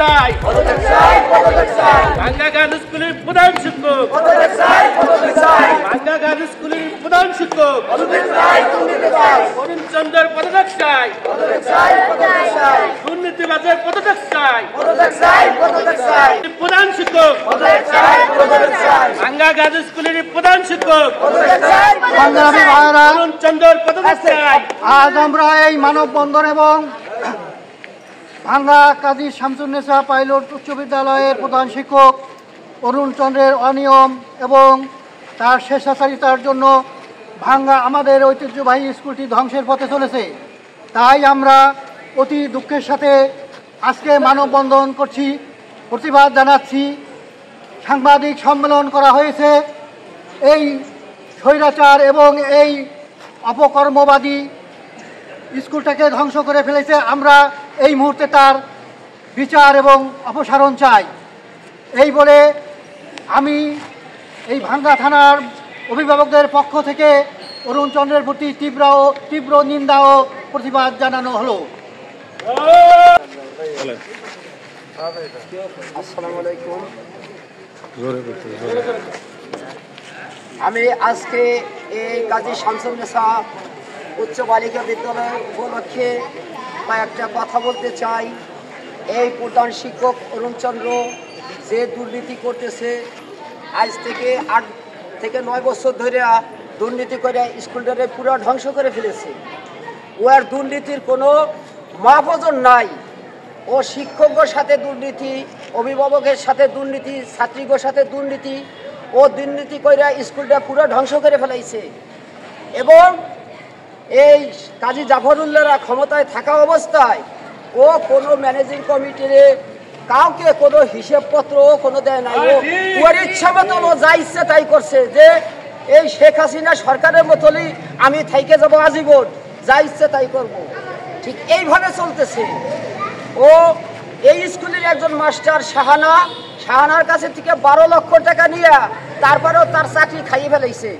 চাই, ভাঙ্গা গার্লস স্কুলের প্রধান শিক্ষক, ভাঙ্গা গার্লস স্কুলের প্রধান শিক্ষক অরুণ চন্দ্রের পদত্যাগ চাই, দুর্নীতিবাজের পদত্যাগ চাই, প্রধান শিক্ষক ভাঙ্গা গার্লস স্কুলের প্রধান শিক্ষক অরুণ চন্দ্রের পদত্যাগ চাই। আজ আমরা এই মানববন্ধন এবং ভাঙ্গা কাজী শামসুন্নেসা পাইলট উচ্চ বিদ্যালয়ের প্রধান শিক্ষক অরুণ চন্দ্রের অনিয়ম এবং তার স্বেচ্ছাচারিতার জন্য ভাঙ্গা আমাদের ঐতিহ্যবাহী স্কুলটি ধ্বংসের পথে চলেছে। তাই আমরা অতি দুঃখের সাথে আজকে মানববন্ধন করছি, প্রতিবাদ জানাচ্ছি। সাংবাদিক সম্মেলন করা হয়েছে। এই স্বৈরাচার এবং এই অপকর্মবাদী স্কুলটাকে ধ্বংস করে ফেলেছে। আমরা এই মুহূর্তে তার বিচার এবং অপসারণ চাই। এই বলে আমি এই ভাঙ্গা থানার অভিভাবকদের পক্ষ থেকে অরুণ চন্দ্রের প্রতি তীব্র নিন্দা ও প্রতিবাদ জানানো হলো। আসসালামু আলাইকুম। আমি আজকে এই কাজী শামসুন্নেসা উচ্চ বালিকা বিদ্যালয় উপলক্ষে কয়েকটা কথা বলতে চাই। এই প্রধান শিক্ষক অরুণ চন্দ্র যে দুর্নীতি করতেছে, আজ থেকে 8 থেকে 9 বছর ধরে দুর্নীতি করে স্কুলটাকে পুরো ধ্বংস করে ফেলেছে। ওর দুর্নীতির কোনো মাপজন নাই। ও শিক্ষকদের সাথে দুর্নীতি, অভিভাবকের সাথে দুর্নীতি, ছাত্রীদের সাথে দুর্নীতি, ও দুর্নীতি করে স্কুলটা পুরো ধ্বংস করে ফেলাইছে। এবং এই কাজী জাফরুল্লাহরা ক্ষমতায় থাকা অবস্থায় ও কোনো ম্যানেজিং কমিটির কাউকে কোনো হিসেবপত্র কোনো দেয় নাই। ওর ইচ্ছা মতন ও যা ইচ্ছে তাই করছে, যে এই শেখ হাসিনা সরকারের মতনই আমি থাইকে যাবো আজীবন, যা ইচ্ছে তাই করব। ঠিক এইভাবে চলতেছে। ও এই স্কুলের একজন মাস্টার শাহানার কাছে থেকে 12 লক্ষ টাকা নিয়ে তারপরেও তার চাকরি খাইয়ে ফেলাইছে।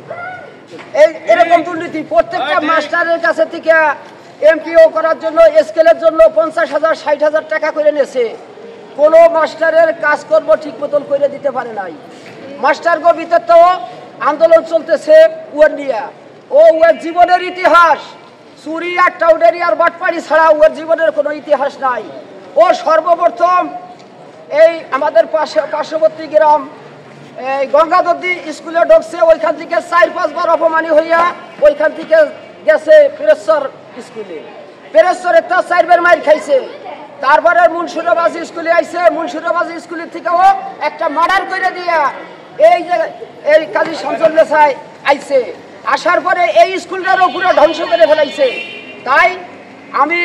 এরকম দুর্নীতি প্রত্যেকটা মাস্টারের কাছে থেকে এমপিও করার জন্য, স্কেলের জন্য 50,000 60,000 টাকা করে নিয়েছে। কোনো মাস্টারের কাজকর্ম ঠিক মতন করে দিতে পারে নাই। মাস্টারগো ভিতর তো আন্দোলন চলতেছে ওর নিয়ে। ওর জীবনের ইতিহাস চুরি আর টাউডারি আর বাটপাড়ি ছাড়া ওর জীবনের কোনো ইতিহাস নাই। ও সর্বপ্রথম এই আমাদের পার্শ্ববর্তী গ্রাম এই গঙ্গাদদ্দি স্কুলে ঢুকছে, ওইখান থেকে 4-5 বার অপমানী হইয়া ওইখান থেকে গেছে পেরেশ্বর স্কুলে। পেরেশ্বরে তো 4 বার মাইর খাইছে। তারপরে মুন্সুরাবাজ স্কুলে আইছে, মুন্সুরাবাজ স্কুলের থেকেও একটা মার্ডার করে দিয়া এই যে এই কাজী শামসুন্নেসায় আইছে। আসার পরে এই স্কুলটারও পুরো ধ্বংস করে ফেলাইছে। তাই আমি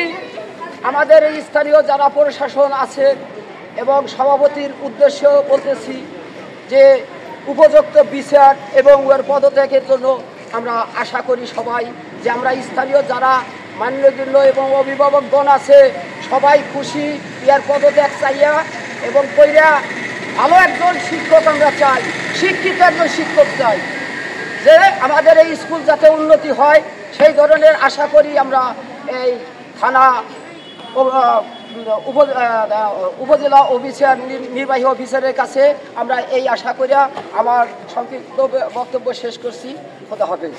আমাদের এই স্থানীয় যারা প্রশাসন আছে এবং সভাপতির উদ্দেশ্য বলতেছি যে উপযুক্ত বিচার এবং ওর পদত্যাগের জন্য আমরা আশা করি সবাই, যে আমরা স্থানীয় যারা মান্যগণ্য এবং অভিভাবকগণ আছে সবাই খুশি ইয়ার পদত্যাগ চাইয়া এবং কইরা ভালো একজন শিক্ষক আমরা চাই, শিক্ষিত একজন শিক্ষক চাই, যে আমাদের এই স্কুল যাতে উন্নতি হয় সেই ধরনের আশা করি আমরা এই থানা উপজেলা অফিসার নির্বাহী অফিসারের কাছে আমরা এই আশা করিয়া আমার সংক্ষিপ্ত বক্তব্য শেষ করছি। খোদা হাফেজ।